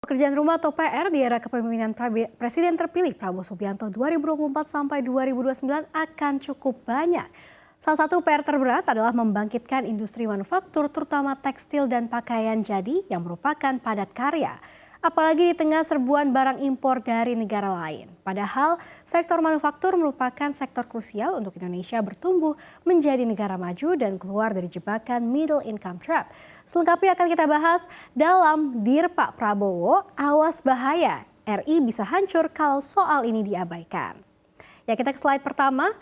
Pekerjaan rumah atau PR di era kepemimpinan Presiden terpilih Prabowo Subianto 2024 sampai 2029 akan cukup banyak. Salah satu PR terberat adalah membangkitkan industri manufaktur terutama tekstil dan pakaian jadi yang merupakan padat karya. Apalagi di tengah serbuan barang impor dari negara lain. Padahal sektor manufaktur merupakan sektor krusial untuk Indonesia bertumbuh menjadi negara maju dan keluar dari jebakan middle income trap. Selengkapnya akan kita bahas dalam Dear Pak Prabowo, awas bahaya. RI bisa hancur kalau soal ini diabaikan. Ya, kita ke slide pertama.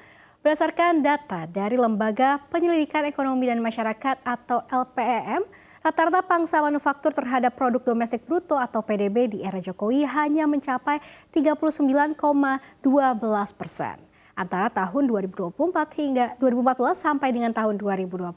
Berdasarkan data dari Lembaga Penyelidikan Ekonomi dan Masyarakat atau LPEM, rata-rata pangsa manufaktur terhadap produk domestik bruto atau PDB di era Jokowi hanya mencapai 39,12% antara tahun 2024 hingga 2014 sampai dengan tahun 2020.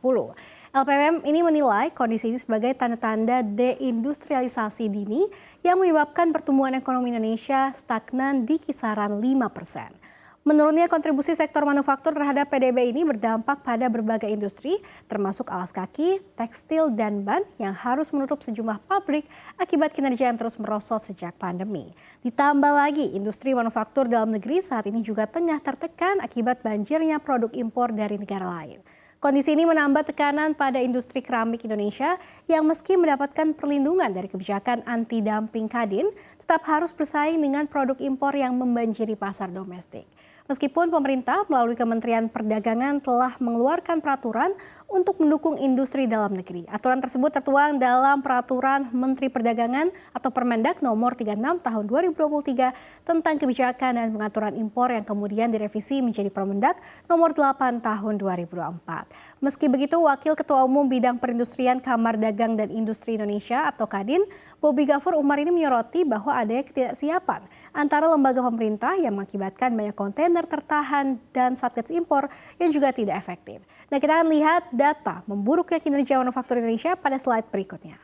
LPM ini menilai kondisi ini sebagai tanda-tanda deindustrialisasi dini yang menyebabkan pertumbuhan ekonomi Indonesia stagnan di kisaran 5%. Menurunnya kontribusi sektor manufaktur terhadap PDB ini berdampak pada berbagai industri, termasuk alas kaki, tekstil, dan ban yang harus menutup sejumlah pabrik akibat kinerja yang terus merosot sejak pandemi. Ditambah lagi, industri manufaktur dalam negeri saat ini juga tengah tertekan akibat banjirnya produk impor dari negara lain. Kondisi ini menambah tekanan pada industri keramik Indonesia yang meski mendapatkan perlindungan dari kebijakan anti-dumping Kadin, tetap harus bersaing dengan produk impor yang membanjiri pasar domestik. Meskipun pemerintah melalui Kementerian Perdagangan telah mengeluarkan peraturan untuk mendukung industri dalam negeri. Aturan tersebut tertuang dalam Peraturan Menteri Perdagangan atau Permendak Nomor 36 Tahun 2023 tentang kebijakan dan pengaturan impor yang kemudian direvisi menjadi Permendak Nomor 8 Tahun 2024. Meski begitu, Wakil Ketua Umum Bidang Perindustrian Kamar Dagang dan Industri Indonesia atau Kadin, Bobi Gafur Umar ini menyoroti bahwa adanya ketidaksiapan antara lembaga pemerintah yang mengakibatkan banyak kontainer tertahan dan satgas impor yang juga tidak efektif. Nah, kita akan lihat data memburuknya kinerja manufaktur Indonesia pada slide berikutnya.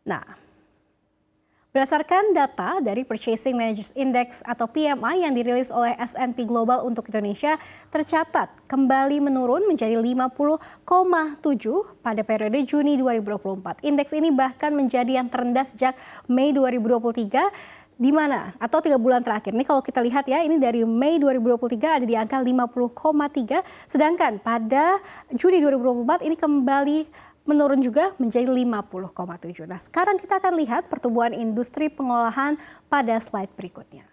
Nah, berdasarkan data dari Purchasing Managers Index atau PMI yang dirilis oleh S&P Global untuk Indonesia tercatat kembali menurun menjadi 50,7 pada periode Juni 2024. Indeks ini bahkan menjadi yang terendah sejak Mei 2023 di mana atau 3 bulan terakhir. Ini kalau kita lihat ya, ini dari Mei 2023 ada di angka 50,3 sedangkan pada Juni 2024 ini kembali menurun juga menjadi 50,7. Nah, sekarang kita akan lihat pertumbuhan industri pengolahan pada slide berikutnya.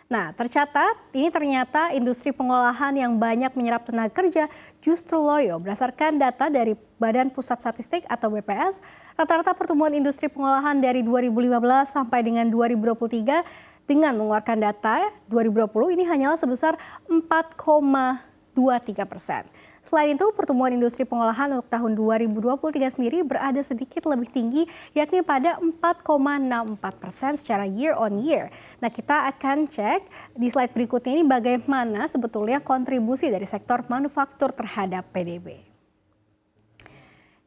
Nah, tercatat ini ternyata industri pengolahan yang banyak menyerap tenaga kerja justru loyo. Berdasarkan data dari Badan Pusat Statistik atau BPS, rata-rata pertumbuhan industri pengolahan dari 2015 sampai dengan 2023 dengan mengeluarkan data 2020 ini hanyalah sebesar 4,23%. Selain itu, pertumbuhan industri pengolahan untuk tahun 2023 sendiri berada sedikit lebih tinggi, yakni pada 4,64% secara year on year. Nah, kita akan cek di slide berikutnya ini bagaimana sebetulnya kontribusi dari sektor manufaktur terhadap PDB.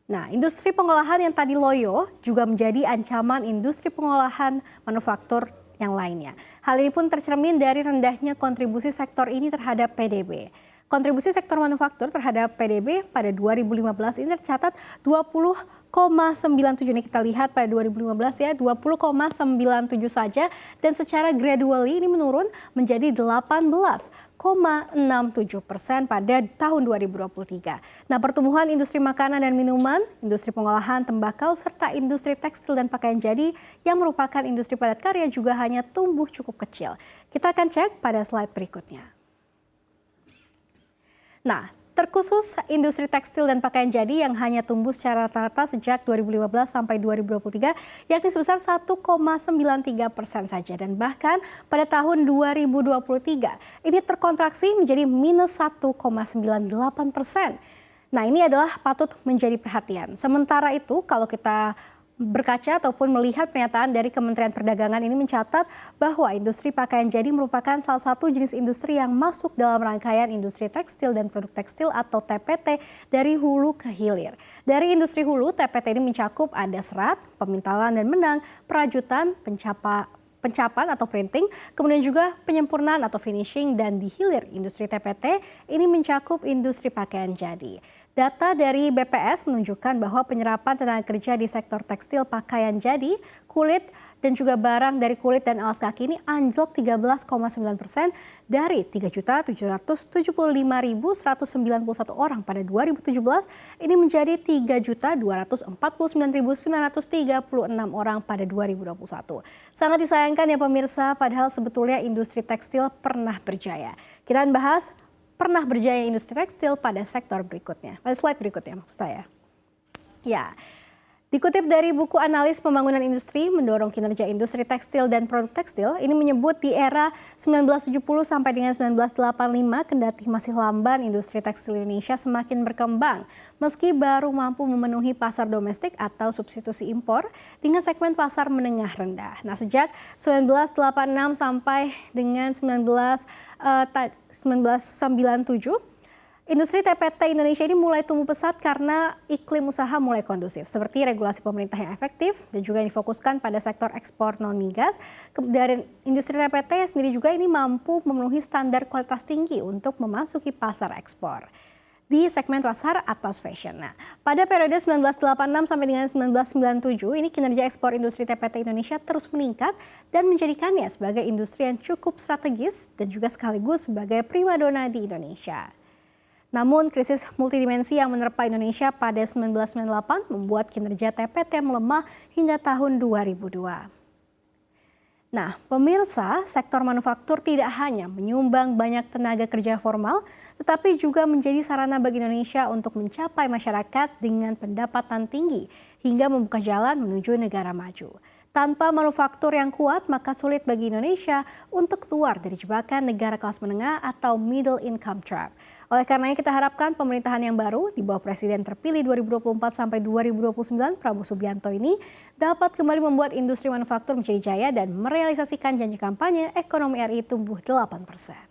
Nah, industri pengolahan yang tadi loyo juga menjadi ancaman industri pengolahan manufaktur yang lainnya. Hal ini pun tercermin dari rendahnya kontribusi sektor ini terhadap PDB. Kontribusi sektor manufaktur terhadap PDB pada 2015 ini tercatat 20,97. Ini kita lihat pada 2015 ya, 20,97 saja dan secara gradually ini menurun menjadi 18,67% pada tahun 2023. Nah, pertumbuhan industri makanan dan minuman, industri pengolahan tembakau, serta industri tekstil dan pakaian jadi yang merupakan industri padat karya juga hanya tumbuh cukup kecil. Kita akan cek pada slide berikutnya. Nah, terkhusus industri tekstil dan pakaian jadi yang hanya tumbuh secara rata-rata sejak 2015 sampai 2023, yakni sebesar 1,93% saja. Dan bahkan pada tahun 2023, ini terkontraksi menjadi minus 1,98%. Nah, ini adalah patut menjadi perhatian. Sementara itu, kalau kita berkaca ataupun melihat pernyataan dari Kementerian Perdagangan ini mencatat bahwa industri pakaian jadi merupakan salah satu jenis industri yang masuk dalam rangkaian industri tekstil dan produk tekstil atau TPT dari hulu ke hilir. Dari industri hulu, TPT ini mencakup ada serat, pemintalan dan benang, perajutan, pencapan atau printing, kemudian juga penyempurnaan atau finishing, dan di hilir industri TPT ini mencakup industri pakaian jadi. Data dari BPS menunjukkan bahwa penyerapan tenaga kerja di sektor tekstil, pakaian jadi, kulit, dan juga barang dari kulit dan alas kaki ini anjlok 13,9% dari 3.775.191 orang pada 2017 ini menjadi 3.249.936 orang pada 2021. Sangat disayangkan ya pemirsa, padahal sebetulnya industri tekstil pernah berjaya. Kita akan bahas pernah berjaya industri tekstil pada sektor berikutnya. Pada slide berikutnya maksud saya. Ya. Dikutip dari buku Analis Pembangunan Industri Mendorong Kinerja Industri Tekstil dan Produk Tekstil, ini menyebut di era 1970 sampai dengan 1985 kendati masih lamban industri tekstil Indonesia semakin berkembang meski baru mampu memenuhi pasar domestik atau substitusi impor dengan segmen pasar menengah rendah. Nah, sejak 1986 sampai dengan 1997 industri TPT Indonesia ini mulai tumbuh pesat karena iklim usaha mulai kondusif, seperti regulasi pemerintah yang efektif dan juga yang difokuskan pada sektor ekspor non-migas. Dari industri TPT sendiri juga ini mampu memenuhi standar kualitas tinggi untuk memasuki pasar ekspor di segmen pasar atas fashion. Nah, pada periode 1986 sampai dengan 1997 ini kinerja ekspor industri TPT Indonesia terus meningkat dan menjadikannya sebagai industri yang cukup strategis dan juga sekaligus sebagai primadona di Indonesia. Namun krisis multidimensi yang menerpa Indonesia pada 1998 membuat kinerja TPT melemah hingga tahun 2002. Nah, pemirsa, sektor manufaktur tidak hanya menyumbang banyak tenaga kerja formal, tetapi juga menjadi sarana bagi Indonesia untuk mencapai masyarakat dengan pendapatan tinggi hingga membuka jalan menuju negara maju. Tanpa manufaktur yang kuat, maka sulit bagi Indonesia untuk keluar dari jebakan negara kelas menengah atau middle income trap. Oleh karenanya kita harapkan pemerintahan yang baru di bawah Presiden terpilih 2024 sampai 2029 Prabowo Subianto ini dapat kembali membuat industri manufaktur menjadi jaya dan merealisasikan janji kampanye ekonomi RI tumbuh 8%.